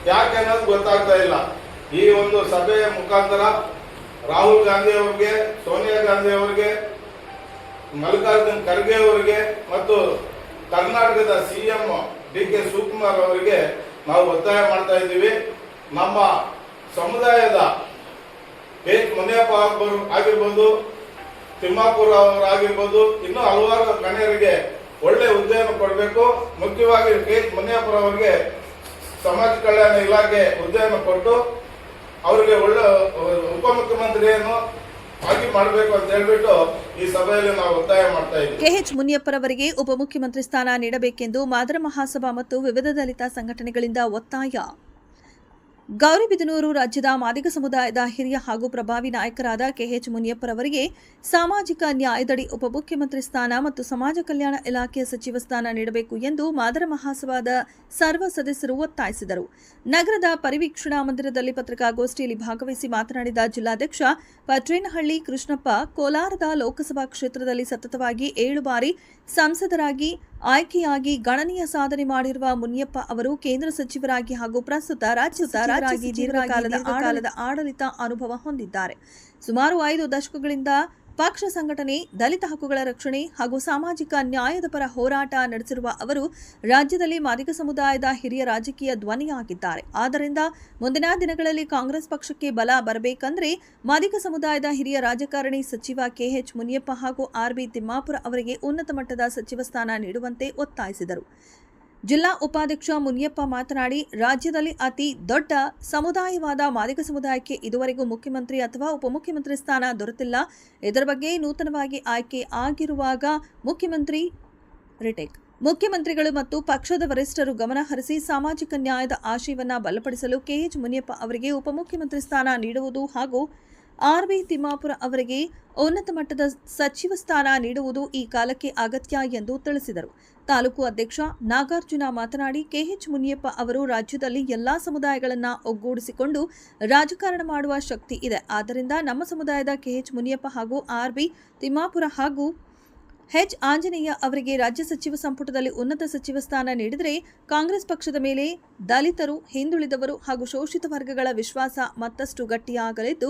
ಯಾಕೆ ಅನ್ನೋದು ಗೊತ್ತಾಗ್ತಾ ಇಲ್ಲ. ಈ ಒಂದು ಸಭೆಯ ಮುಖಾಂತರ ರಾಹುಲ್ ಗಾಂಧಿ ಅವರಿಗೆ, ಸೋನಿಯಾ ಗಾಂಧಿ ಅವರಿಗೆ, ಮಲ್ಲಿಕಾರ್ಜುನ್ ಖರ್ಗೆ ಅವರಿಗೆ ಮತ್ತು ಕರ್ನಾಟಕದ ಸಿಎಂ ಡಿ.ಕೆ. ಶಿವಕುಮಾರ್ ಅವರಿಗೆ ನಾವು ಒತ್ತಾಯ ಮಾಡ್ತಾ ಇದ್ದೀವಿ. ನಮ್ಮ ಸಮುದಾಯದ ಎಚ್ ಮುನಿಯಪ್ಪ ಆಗಿರ್ಬೋದು, ತಿಮ್ಮಾಪುರ ಅವರಾಗಿರ್ಬೋದು, ಇನ್ನೂ ಹಲವಾರು ಗಣ್ಯರಿಗೆ ಒಳ್ಳೆ ಹುದ್ದೆಯನ್ನು ಕೊಡಬೇಕು. ಮುಖ್ಯವಾಗಿ ಎಚ್ ಮುನಿಯಪ್ಪ ಅವರಿಗೆ ಸಮಾಜ ಕಲ್ಯಾಣ ಇಲಾಖೆ ಹುದ್ದೆಯನ್ನು ಕೊಟ್ಟು ಅವರಿಗೆ ಒಳ್ಳೆ ಉಪಮುಖ್ಯಮಂತ್ರಿಯನ್ನು ಆಗಿ ಮಾಡಬೇಕು ಅಂತ ಹೇಳ್ಬಿಟ್ಟು ಈ ಸಭೆಯಲ್ಲಿ ನಾವು ಒತ್ತಾಯ ಮಾಡ್ತಾ ಇದ್ದೀವಿ. ಕೆಎಚ್ ಮುನಿಯಪ್ಪರವರಿಗೆ ಉಪಮುಖ್ಯಮಂತ್ರಿ ಸ್ಥಾನ ನೀಡಬೇಕೆಂದು ಮಾದರ ಮಹಾಸಭಾ ಮತ್ತು ವಿವಿಧ ದಲಿತ ಸಂಘಟನೆಗಳಿಂದ ಒತ್ತಾಯ. ಗೌರಿಬಿದನೂರು ರಾಜ್ಯದ ಮಾದಿಗ ಸಮುದಾಯದ ಹಿರಿಯ ಹಾಗೂ ಪ್ರಭಾವಿ ನಾಯಕರಾದ ಕೆಎಚ್ ಮುನಿಯಪ್ಪರವರಿಗೆ ಸಾಮಾಜಿಕ ನ್ಯಾಯದಡಿ ಉಪಮುಖ್ಯಮಂತ್ರಿ ಸ್ಥಾನ ಮತ್ತು ಸಮಾಜ ಕಲ್ಯಾಣ ಇಲಾಖೆಯ ಸಚಿವ ಸ್ಥಾನ ನೀಡಬೇಕು ಎಂದು ಮಾದರ ಮಹಾಸಭಾದ ಸರ್ವ ಸದಸ್ಯರು ಒತ್ತಾಯಿಸಿದರು. ನಗರದ ಪರಿವೀಕ್ಷಣಾ ಮಂದಿರದಲ್ಲಿ ಪತ್ರಿಕಾಗೋಷ್ಠಿಯಲ್ಲಿ ಭಾಗವಹಿಸಿ ಮಾತನಾಡಿದ ಜಿಲ್ಲಾಧ್ಯಕ್ಷ ಪಟ್ರೇನಹಳ್ಳಿ ಕೃಷ್ಣಪ್ಪ, ಕೋಲಾರದ ಲೋಕಸಭಾ ಕ್ಷೇತ್ರದಲ್ಲಿ ಸತತವಾಗಿ 7 ಬಾರಿ ಸಂಸದರಾಗಿ ಆಯ್ಕೆಯಾಗಿ ಗಣನೀಯ ಸಾಧನೆ ಮಾಡಿರುವ ಮುನಿಯಪ್ಪ ಅವರು ಕೇಂದ್ರ ಸಚಿವರಾಗಿ ಹಾಗೂ ಪ್ರಸ್ತುತ ರಾಜ್ಯಸಚಿವರಾಗಿ ದೀರ್ಘಕಾಲದ ಆಡಳಿತ ಅನುಭವ ಹೊಂದಿದ್ದಾರೆ. ಸುಮಾರು 5 ದಶಕಗಳಿಂದ ಪಕ್ಷ ಸಂಘಟನೆ, ದಲಿತ ಹಕ್ಕುಗಳ ರಕ್ಷಣೆ ಹಾಗೂ ಸಾಮಾಜಿಕ ನ್ಯಾಯದ ಪರ ಹೋರಾಟ ನಡೆಸಿರುವ ಅವರು ರಾಜ್ಯದಲ್ಲಿ ಮಾದಿಗ ಸಮುದಾಯದ ಹಿರಿಯ ರಾಜಕೀಯ ಧ್ವನಿಯಾಗಿದ್ದಾರೆ. ಆದ್ದರಿಂದ ಮುಂದಿನ ದಿನಗಳಲ್ಲಿ ಕಾಂಗ್ರೆಸ್ ಪಕ್ಷಕ್ಕೆ ಬಲ ಬರಬೇಕೆಂದರೆ ಮಾದಿಗ ಸಮುದಾಯದ ಹಿರಿಯ ರಾಜಕಾರಣಿ ಸಚಿವ ಕೆಎಚ್ ಮುನಿಯಪ್ಪ ಹಾಗೂ ಆರ್.ಬಿ. ತಿಮ್ಮಾಪುರ ಅವರಿಗೆ ಉನ್ನತ ಮಟ್ಟದ ಸಚಿವ ಸ್ಥಾನ ನೀಡುವಂತೆ ಒತ್ತಾಯಿಸಿದರು. ಜಿಲ್ಲಾ ಉಪಾಧ್ಯಕ್ಷ ಮುನಿಯಪ್ಪ ಮಾತನಾಡಿ, ರಾಜ್ಯದಲ್ಲಿ ಅತಿ ದೊಡ್ಡ ಸಮುದಾಯವಾದ ಮಾದಿಗ ಸಮುದಾಯಕ್ಕೆ ಇದುವರೆಗೂ ಮುಖ್ಯಮಂತ್ರಿ ಅಥವಾ ಉಪಮುಖ್ಯಮಂತ್ರಿ ಸ್ಥಾನ ದೊರೆತಿಲ್ಲ. ಇದರ ಬಗ್ಗೆ ನೂತನವಾಗಿ ಆಯ್ಕೆ ಆಗಿರುವಾಗ ಮುಖ್ಯಮಂತ್ರಿಗಳು ಮತ್ತು ಪಕ್ಷದ ವರಿಷ್ಠರು ಗಮನ ಹರಿಸಿ ಸಾಮಾಜಿಕ ನ್ಯಾಯದ ಆಶಯವನ್ನು ಬಲಪಡಿಸಲು ಕೆಎಚ್ ಮುನಿಯಪ್ಪ ಅವರಿಗೆ ಉಪಮುಖ್ಯಮಂತ್ರಿ ಸ್ಥಾನ ನೀಡುವುದು ಹಾಗೂ ಆರ್.ಬಿ. ತಿಮ್ಮಾಪುರ ಅವರಿಗೆ ಉನ್ನತ ಮಟ್ಟದ ಸಚಿವ ಸ್ಥಾನ ನೀಡುವುದು ಈ ಕಾಲಕ್ಕೆ ಅಗತ್ಯ ಎಂದು ತಿಳಿಸಿದರು. ತಾಲೂಕು ಅಧ್ಯಕ್ಷ ನಾಗಾರ್ಜುನ ಮಾತನಾಡಿ, ಕೆಎಚ್ ಮುನಿಯಪ್ಪ ಅವರು ರಾಜ್ಯದಲ್ಲಿ ಎಲ್ಲಾ ಸಮುದಾಯಗಳನ್ನು ಒಗ್ಗೂಡಿಸಿಕೊಂಡು ರಾಜಕಾರಣ ಮಾಡುವ ಶಕ್ತಿ ಇದೆ. ಆದ್ದರಿಂದ ನಮ್ಮ ಸಮುದಾಯದ ಕೆಎಚ್ ಮುನಿಯಪ್ಪ ಹಾಗೂ ಆರ್.ಬಿ. ತಿಮ್ಮಾಪುರ ಹಾಗೂ ಎಚ್ ಆಂಜನೇಯ ಅವರಿಗೆ ರಾಜ್ಯ ಸಚಿವ ಸಂಪುಟದಲ್ಲಿ ಉನ್ನತ ಸಚಿವ ಸ್ಥಾನ ನೀಡಿದರೆ ಕಾಂಗ್ರೆಸ್ ಪಕ್ಷದ ಮೇಲೆ ದಲಿತರು, ಹಿಂದುಳಿದವರು ಹಾಗೂ ಶೋಷಿತ ವರ್ಗಗಳ ವಿಶ್ವಾಸ ಮತ್ತಷ್ಟು ಗಟ್ಟಿಯಾಗಲಿದ್ದು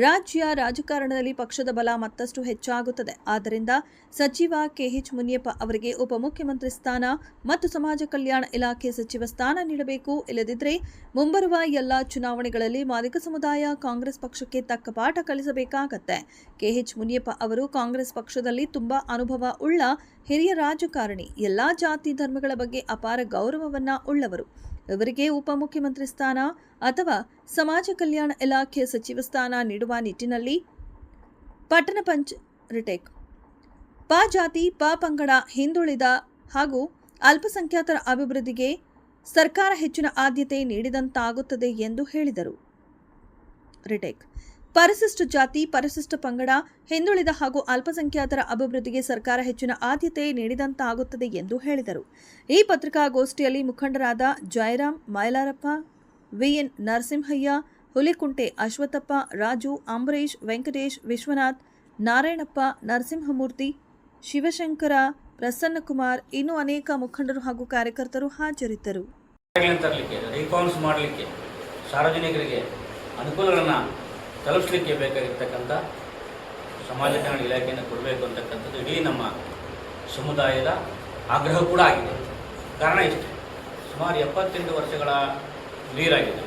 ರಾಜ್ಯ ರಾಜಕಾರಣದಲ್ಲಿ ಪಕ್ಷದ ಬಲ ಮತ್ತಷ್ಟು ಹೆಚ್ಚಾಗುತ್ತದೆ. ಆದ್ದರಿಂದ ಸಚಿವ ಕೆಎಚ್ ಮುನಿಯಪ್ಪ ಅವರಿಗೆ ಉಪಮುಖ್ಯಮಂತ್ರಿ ಸ್ಥಾನ ಮತ್ತು ಸಮಾಜ ಕಲ್ಯಾಣ ಇಲಾಖೆ ಸಚಿವ ಸ್ಥಾನ ನೀಡಬೇಕು. ಇಲ್ಲದಿದ್ದರೆ ಮುಂಬರುವ ಎಲ್ಲ ಚುನಾವಣೆಗಳಲ್ಲಿ ಮಾದಿಗ ಸಮುದಾಯ ಕಾಂಗ್ರೆಸ್ ಪಕ್ಷಕ್ಕೆ ತಕ್ಕ ಪಾಠ ಕಲಿಸಬೇಕಾಗತ್ತೆ. ಕೆಎಚ್ ಮುನಿಯಪ್ಪ ಅವರು ಕಾಂಗ್ರೆಸ್ ಪಕ್ಷದಲ್ಲಿ ತುಂಬಾ ಅನುಭವ ಉಳ್ಳ ಹಿರಿಯ ರಾಜಕಾರಣಿ, ಎಲ್ಲಾ ಜಾತಿ ಧರ್ಮಗಳ ಬಗ್ಗೆ ಅಪಾರ ಗೌರವವನ್ನ ಉಳ್ಳವರು. ಇವರಿಗೆ ಉಪಮುಖ್ಯಮಂತ್ರಿ ಸ್ಥಾನ ಅಥವಾ ಸಮಾಜ ಕಲ್ಯಾಣ ಇಲಾಖೆಯ ಸಚಿವ ಸ್ಥಾನ ನೀಡುವ ನಿಟ್ಟಿನಲ್ಲಿ ಪ ಜಾತಿ, ಪ ಪಂಗಡ, ಹಿಂದುಳಿದ ಹಾಗೂ ಅಲ್ಪಸಂಖ್ಯಾತರ ಅಭಿವೃದ್ಧಿಗೆ ಸರ್ಕಾರ ಹೆಚ್ಚಿನ ಆದ್ಯತೆ ನೀಡಿದಂತಾಗುತ್ತದೆ ಎಂದು ಹೇಳಿದರು. ಪರಿಶಿಷ್ಟ ಜಾತಿ, ಪರಿಶಿಷ್ಟ ಪಂಗಡ, ಹಿಂದುಳಿದ ಹಾಗೂ ಅಲ್ಪಸಂಖ್ಯಾತರ ಅಭಿವೃದ್ಧಿಗೆ ಸರ್ಕಾರ ಹೆಚ್ಚಿನ ಆದ್ಯತೆ ನೀಡಿದಂತಾಗುತ್ತದೆ ಎಂದು ಹೇಳಿದರು. ಈ ಪತ್ರಿಕಾಗೋಷ್ಠಿಯಲ್ಲಿ ಮುಖಂಡರಾದ ಜಯರಾಮ್, ಮೈಲಾರಪ್ಪ, ವಿಎನ್ ನರಸಿಂಹಯ್ಯ, ಹುಲಿಕುಂಟೆ ಅಶ್ವತ್ಥಪ್ಪ, ರಾಜು, ಅಂಬರೀಶ್, ವೆಂಕಟೇಶ್, ವಿಶ್ವನಾಥ್, ನಾರಾಯಣಪ್ಪ, ನರಸಿಂಹಮೂರ್ತಿ, ಶಿವಶಂಕರ, ಪ್ರಸನ್ನಕುಮಾರ್ ಇನ್ನೂ ಅನೇಕ ಮುಖಂಡರು ಹಾಗೂ ಕಾರ್ಯಕರ್ತರು ಹಾಜರಿದ್ದರು. ಸಾರ್ವಜನಿಕರಿಗೆ ಅನುಕೂಲಗಳನ್ನು ತಲುಪಿಸಲಿಕ್ಕೆ ಬೇಕಾಗಿರ್ತಕ್ಕಂಥ ಸಮಾಜ ಕಲ್ಯಾಣ ಇಲಾಖೆಯನ್ನು ಕೊಡಬೇಕು ಅಂತಕ್ಕಂಥದ್ದು ಇಡೀ ನಮ್ಮ ಸಮುದಾಯದ ಆಗ್ರಹ ಕೂಡ ಆಗಿದೆ. ಕಾರಣ ಇಷ್ಟೇ, ಸುಮಾರು 78 ವರ್ಷಗಳ ನೀರಾಗಿದೆ.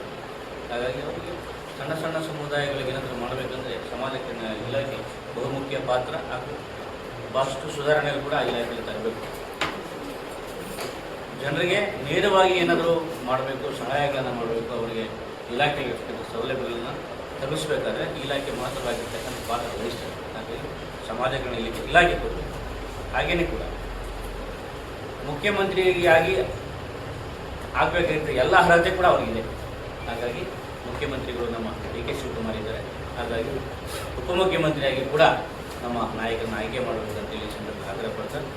ಹಾಗಾಗಿ ಅವರಿಗೆ ಸಣ್ಣ ಸಣ್ಣ ಸಮುದಾಯಗಳಿಗೆ ಏನಾದರೂ ಮಾಡಬೇಕಂದ್ರೆ ಸಮಾಜ ಕಲ್ಯಾಣ ಇಲಾಖೆ ಬಹುಮುಖ್ಯ ಪಾತ್ರ ಹಾಗೂ ಭಾಳಷ್ಟು ಸುಧಾರಣೆಗಳು ಕೂಡ ಇಲಾಖೆಯಲ್ಲಿ ತರಬೇಕು. ಜನರಿಗೆ ನೇರವಾಗಿ ಏನಾದರೂ ಮಾಡಬೇಕು, ಸಹಾಯಗಳನ್ನು ಮಾಡಬೇಕು, ಅವರಿಗೆ ಇಲಾಖೆಗೆ ಸೌಲಭ್ಯಗಳನ್ನು ತಲುಪಿಸಬೇಕಾದ್ರೆ ಇಲಾಖೆ ಮಹತ್ವವಾಗಿರ್ತಕ್ಕಂಥ ಪಾತ್ರ ವಹಿಸ್ತಾರೆ. ಹಾಗಾಗಿ ಸಮಾಜ ಕಲ್ಯಾಣ ಇಲಾಖೆ ಕೊಡಬೇಕು. ಹಾಗೆಯೇ ಕೂಡ ಮುಖ್ಯಮಂತ್ರಿಯಾಗಿ ಆಗಬೇಕಾಗಿದ್ದ ಎಲ್ಲ ಅರ್ಹತೆ ಕೂಡ ಅವರಿಗಿದೆ. ಹಾಗಾಗಿ ಮುಖ್ಯಮಂತ್ರಿಗಳು ನಮ್ಮ ಡಿ.ಕೆ. ಶಿವಕುಮಾರ್ ಇದ್ದಾರೆ. ಹಾಗಾಗಿ ಉಪಮುಖ್ಯಮಂತ್ರಿಯಾಗಿ ಕೂಡ ನಮ್ಮ ನಾಯಕರನ್ನು ಆಯ್ಕೆ ಮಾಡಬೇಕಂತೇಳಿ ಸಂದರ್ಭ ಆಗ್ರಹ ಪಡ್ತಾರೆ.